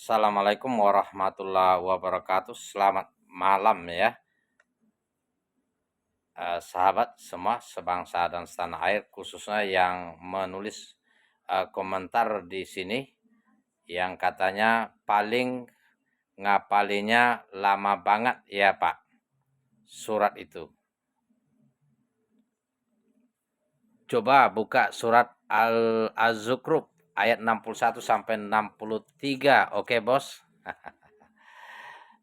Assalamualaikum warahmatullahi wabarakatuh. Selamat malam ya, sahabat semua sebangsa dan setanah air, khususnya yang menulis komentar di sini yang katanya paling ngapalinya lama banget ya Pak, surat itu. Coba buka surat Al-Zukhruf ayat 61 sampai 63. Oke, Bos?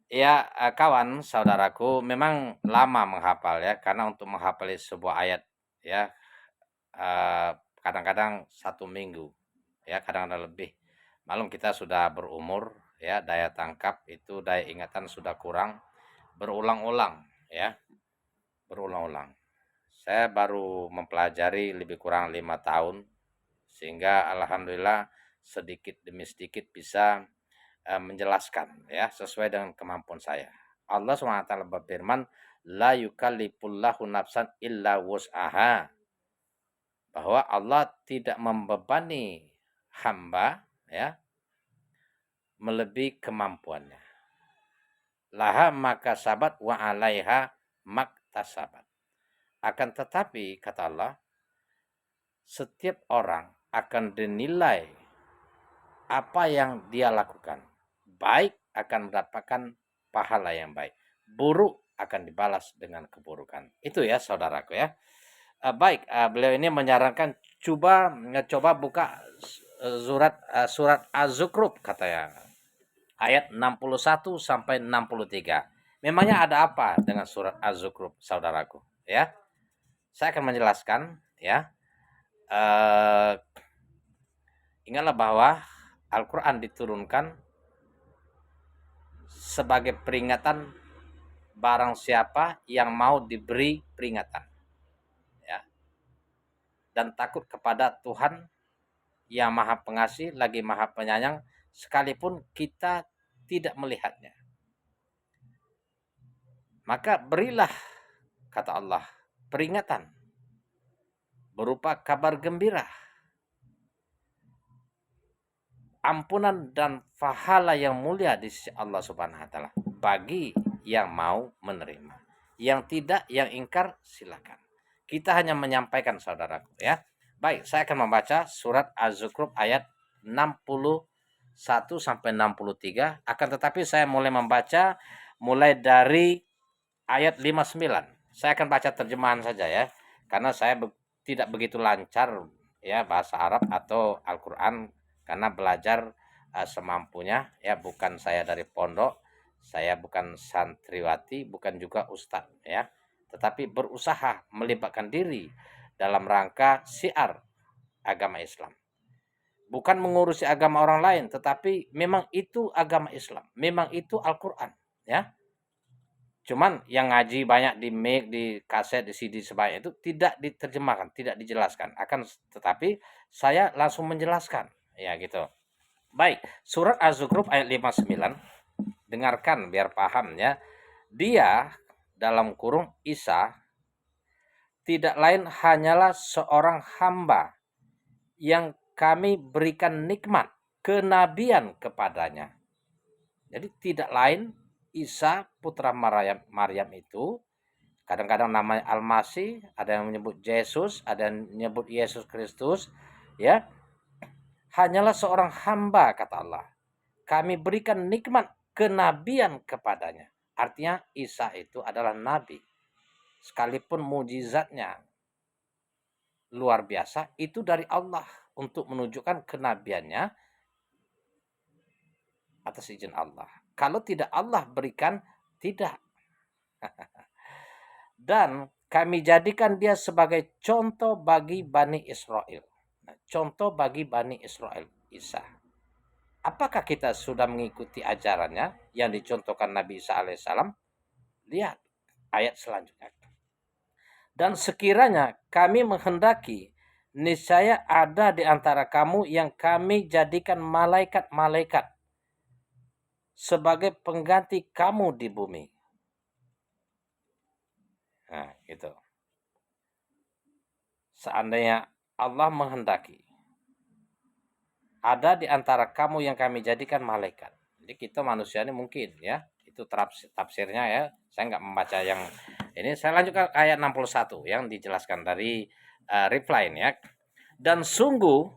Ya, kawan, saudaraku, memang lama menghafal ya, karena untuk menghafal sebuah ayat ya, eee, kadang-kadang 1 minggu ya, kadang-kadang lebih. Malum kita sudah berumur ya, daya tangkap itu, daya ingatan sudah kurang, berulang-ulang ya, berulang-ulang. Saya baru mempelajari lebih kurang 5 tahun, sehingga alhamdulillah sedikit demi sedikit bisa menjelaskan ya sesuai dengan kemampuan saya. Allah SWT berfirman, la yukallifullahu nafsan illa wus'aha, bahwa Allah tidak membebani hamba ya melebihi kemampuannya. Laha maka sabat wa alaiha maktasabat. Akan tetapi kata Allah, setiap orang akan dinilai apa yang dia lakukan. Baik akan mendapatkan pahala yang baik. Buruk akan dibalas dengan keburukan. Itu ya saudaraku ya. Baik, beliau ini menyarankan coba buka surat Az-Zukhruf katanya. Ayat 61 sampai 63. Memangnya ada apa dengan surat Az-Zukhruf saudaraku ya? Saya akan menjelaskan ya. Ingatlah bahwa Al-Quran diturunkan sebagai peringatan barang siapa yang mau diberi peringatan ya, dan takut kepada Tuhan yang maha pengasih lagi maha penyayang, sekalipun kita tidak melihatnya. Maka berilah, kata Allah, peringatan berupa kabar gembira, ampunan dan pahala yang mulia di sisi Allah Subhanahu wa taala bagi yang mau menerima. Yang tidak, yang ingkar, silakan. Kita hanya menyampaikan saudaraku ya. Baik, saya akan membaca surat Az-Zukhruf ayat 61 sampai 63. Akan tetapi saya mulai dari ayat 59. Saya akan baca terjemahan saja ya. Karena saya tidak begitu lancar ya bahasa Arab atau Al-Qur'an, karena belajar semampunya ya, bukan saya dari pondok, saya bukan santriwati, bukan juga ustadz ya, tetapi berusaha melibatkan diri dalam rangka syiar agama Islam. Bukan mengurusi agama orang lain, tetapi memang itu agama Islam, memang itu Al-Quran ya. Cuman yang ngaji banyak di mic, di kaset, di CD sebanyak itu tidak diterjemahkan, tidak dijelaskan. Tetapi saya langsung menjelaskan ya gitu. Baik, surat Az-Zukhruf ayat 59. Dengarkan biar paham ya. Dia dalam kurung Isa tidak lain hanyalah seorang hamba yang kami berikan nikmat kenabian kepadanya. Jadi tidak lain, Isa putra Maryam itu kadang-kadang namanya Al-Masih, ada yang menyebut Yesus, ada yang menyebut Yesus Kristus ya. Hanyalah seorang hamba kata Allah. Kami berikan nikmat kenabian kepadanya. Artinya Isa itu adalah nabi. Sekalipun mujizatnya luar biasa, itu dari Allah untuk menunjukkan kenabiannya atas izin Allah. Kalau tidak Allah berikan, tidak. Dan kami jadikan dia sebagai contoh bagi Bani Israel. Nah, contoh bagi Bani Israel, Isa. Apakah kita sudah mengikuti ajarannya yang dicontohkan Nabi Isa alaihissalam? Lihat ayat selanjutnya. Dan sekiranya kami menghendaki, niscaya ada di antara kamu yang kami jadikan malaikat-malaikat sebagai pengganti kamu di bumi. Nah, gitu. Seandainya Allah menghendaki, ada di antara kamu yang kami jadikan malaikat. Jadi kita manusia ini mungkin ya, itu tafsirnya ya. Saya nggak membaca yang ini. Saya lanjutkan ayat 61 yang dijelaskan dari reply ya. Dan sungguh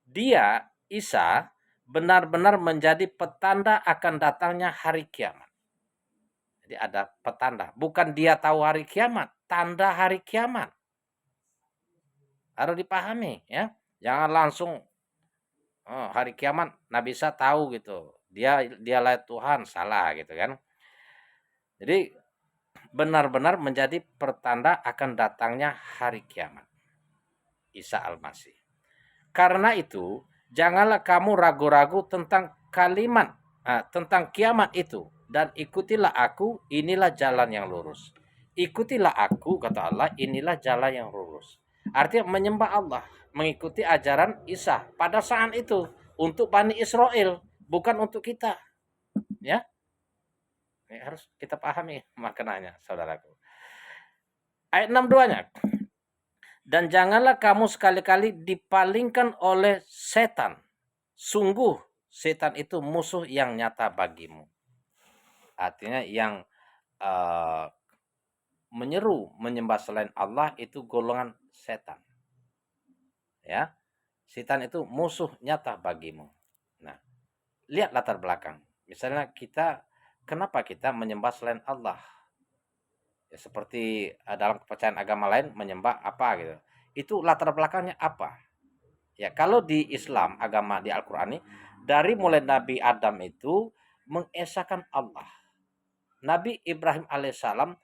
dia Isa benar-benar menjadi petanda akan datangnya hari kiamat. Jadi ada petanda, bukan dia tahu hari kiamat, tanda hari kiamat. Harus dipahami ya. Jangan langsung hari kiamat Nabi Isa tahu gitu. Dialah Tuhan, salah gitu kan. Jadi benar-benar menjadi pertanda akan datangnya hari kiamat. Isa Al-Masih. Karena itu, janganlah kamu ragu-ragu tentang kalimat tentang kiamat itu dan ikutilah aku, inilah jalan yang lurus. Ikutilah aku, kata Allah, inilah jalan yang lurus. Artinya menyembah Allah, mengikuti ajaran Isa pada saat itu untuk Bani Israel, bukan untuk kita. Ya, ini harus kita pahami maknanya, saudaraku. Ayat 62-nya. Dan janganlah kamu sekali-kali dipalingkan oleh setan. Sungguh setan itu musuh yang nyata bagimu. Artinya yang menyeru menyembah selain Allah itu golongan setan. Ya. Setan itu musuh nyata bagimu. Nah, lihat latar belakang. Misalnya kenapa kita menyembah selain Allah? Ya, seperti dalam kepercayaan agama lain menyembah apa gitu. Itu latar belakangnya apa? Ya, kalau di Islam, agama di Al-Qur'an ini dari mulai Nabi Adam itu mengesahkan Allah. Nabi Ibrahim alaihissalam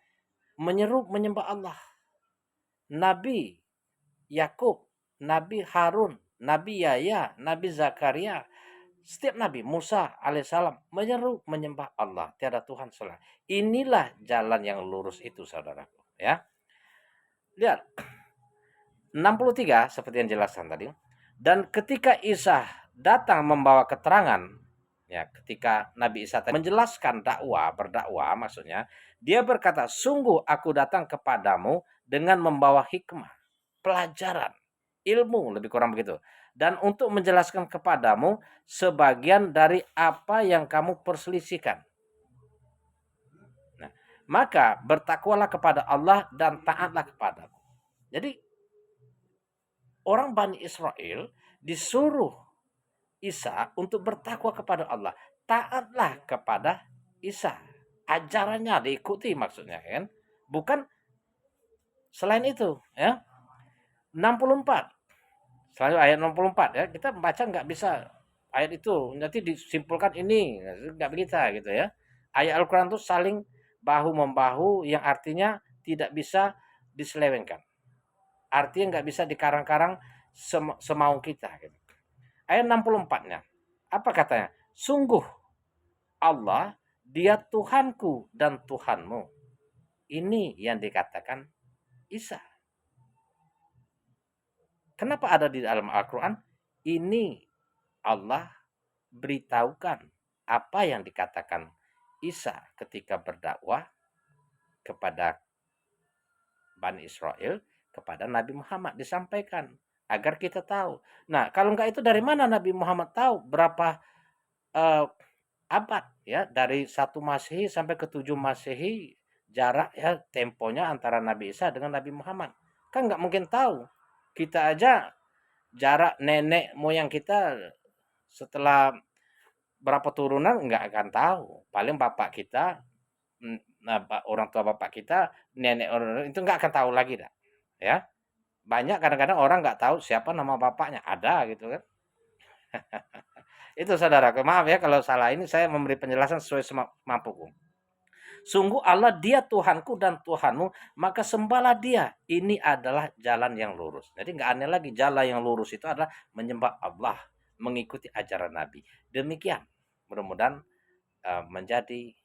menyeru menyembah Allah. Nabi Yakub, Nabi Harun, Nabi Yahya, Nabi Zakaria, setiap Nabi Musa alaihissalam menyeru menyembah Allah, tiada Tuhan selain. Inilah jalan yang lurus itu, saudaraku. Ya, lihat 63 seperti yang jelaskan tadi. Dan ketika Isa datang membawa keterangan, ya, ketika Nabi Isa menjelaskan berdakwah maksudnya, dia berkata, "Sungguh aku datang kepadamu dengan membawa hikmah, pelajaran, ilmu," lebih kurang begitu. "Dan untuk menjelaskan kepadamu sebagian dari apa yang kamu perselisihkan. Nah, maka bertakwalah kepada Allah dan taatlah kepadaku." Jadi orang Bani Israel disuruh Isa untuk bertakwa kepada Allah. Taatlah kepada Isa. Ajarannya diikuti maksudnya kan. Bukan selain itu ya. 64. Selalu ayat 64 ya. Kita membaca nggak bisa ayat itu. Nanti disimpulkan ini. Nggak bisa gitu ya. Ayat Al-Quran itu saling bahu-membahu yang artinya tidak bisa diselewengkan. Artinya nggak bisa dikarang-karang semau kita. Gitu. Ayat 64-nya. Apa katanya? Sungguh Allah, dia Tuhanku dan Tuhanmu. Ini yang dikatakan Isa. Kenapa ada di dalam Al-Quran? Ini Allah beritahukan apa yang dikatakan Isa ketika berdakwah kepada Bani Israel, kepada Nabi Muhammad disampaikan agar kita tahu. Nah, kalau enggak itu dari mana Nabi Muhammad tahu berapa abad ya, dari 1 Masehi sampai ke 7 Masehi, jarak ya temponya antara Nabi Isa dengan Nabi Muhammad. Kan nggak mungkin tahu. Kita aja jarak nenek moyang kita setelah berapa turunan nggak akan tahu. Paling bapak kita, orang tua bapak kita, nenek orang itu nggak akan tahu lagi dah. Ya. Banyak kadang-kadang orang nggak tahu siapa nama bapaknya, ada gitu kan. Itu saudaraku, maaf ya kalau salah, ini saya memberi penjelasan sesuai semampuku. Sungguh Allah, dia Tuhanku dan Tuhanmu, maka sembahlah dia. Ini adalah jalan yang lurus. Jadi nggak aneh lagi, jalan yang lurus itu adalah menyembah Allah, mengikuti ajaran Nabi. Demikian, mudah-mudahan menjadi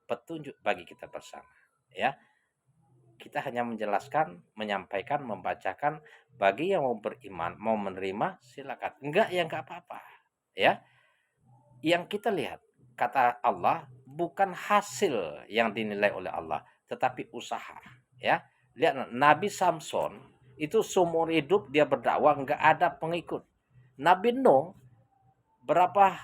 petunjuk bagi kita bersama. Ya, kita hanya menjelaskan, menyampaikan, membacakan. Bagi yang mau beriman, mau menerima, silakan. Enggak, ya enggak apa-apa. Ya, yang kita lihat, kata Allah, bukan hasil yang dinilai oleh Allah, tetapi usaha. Ya, lihat Nabi Samson itu seumur hidup dia berdakwah nggak ada pengikut. Nabi Nuh berapa